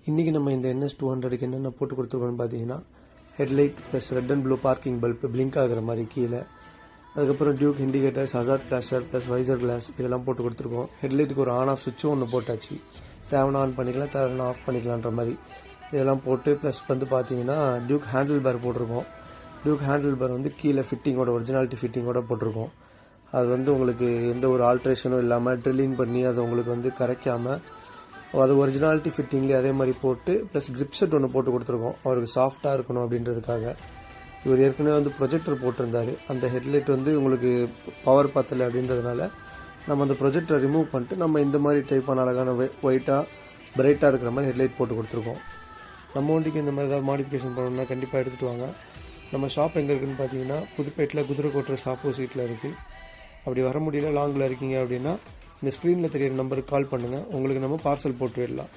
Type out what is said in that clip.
இன்றைக்கி நம்ம இந்த NS200க்கு என்னென்ன போட்டு கொடுத்துருக்கோம்னு பார்த்தீங்கன்னா, headlight plus red and blue parking bulb blink ஆகிற மாதிரி கீழே, அதுக்கப்புறம் Duke indicators, hazard flasher plus visor glass இதெல்லாம் போட்டு கொடுத்துருக்கோம். ஹெட்லைட்டுக்கு ஒரு ஆன் ஆஃப் சுவிட்சும் ஒன்று போட்டாச்சு. தேவைன்னா ஆன் பண்ணிக்கலாம், தேவைன்னா ஆஃப் பண்ணிக்கலான்ற மாதிரி இதெல்லாம் போட்டு, ப்ளஸ் வந்து பார்த்தீங்கன்னா டியூக் ஹேண்டில் பார் போட்டிருக்கோம். டியூக் ஹேண்டில் பார் வந்து கீழே ஃபிட்டிங்கோட ஒரிஜினாலிட்டி ஃபிட்டிங்கோட போட்டிருக்கோம். அது வந்து உங்களுக்கு எந்த ஒரு ஆல்ட்ரேஷனும் இல்லாமல் ட்ரில்லிங் பண்ணி அதை உங்களுக்கு வந்து கரைக்காமல் அது ஒரிஜினாலிட்டி ஃபிட்டிங்லேயே அதே மாதிரி போட்டு, ப்ளஸ் கிரிப் செட் ஒன்று போட்டு கொடுத்துருக்கோம். அவருக்கு சாஃப்டாக இருக்கணும் அப்படின்றதுக்காக. இவர் ஏற்கனவே வந்து ப்ரொஜெக்டர் போட்டிருந்தார். அந்த ஹெட்லைட் வந்து உங்களுக்கு பவர் பத்தலை அப்படின்றதுனால நம்ம அந்த ப்ரொஜெக்டரை ரிமூவ் பண்ணிட்டு நம்ம இந்த மாதிரி டைப்பான அழகான ஒயிட்டாக பிரைட்டாக இருக்கிற மாதிரி ஹெட்லைட் போட்டு கொடுத்துருக்கோம். நம்ம வண்டிக்கு இந்த மாதிரி ஏதாவது மாடிஃபிகேஷன் பண்ணணும்னா கண்டிப்பாக எடுத்துகிட்டு வாங்க. நம்ம ஷாப் எங்கே இருக்குதுன்னு பார்த்தீங்கன்னா, புதுப்பேட்டில் குதிரை கோட்டர்ஸ் ஆப்போசிட்டில் இருக்குது. அப்படி வர முடியல, லாங்கில் இருக்கீங்க அப்படின்னா இந்த ஸ்க்ரீனில் தெரியிற நம்பருக்கு கால் பண்ணுங்கள். உங்களுக்கு நம்ம பார்சல் போட்டு விடலாம்.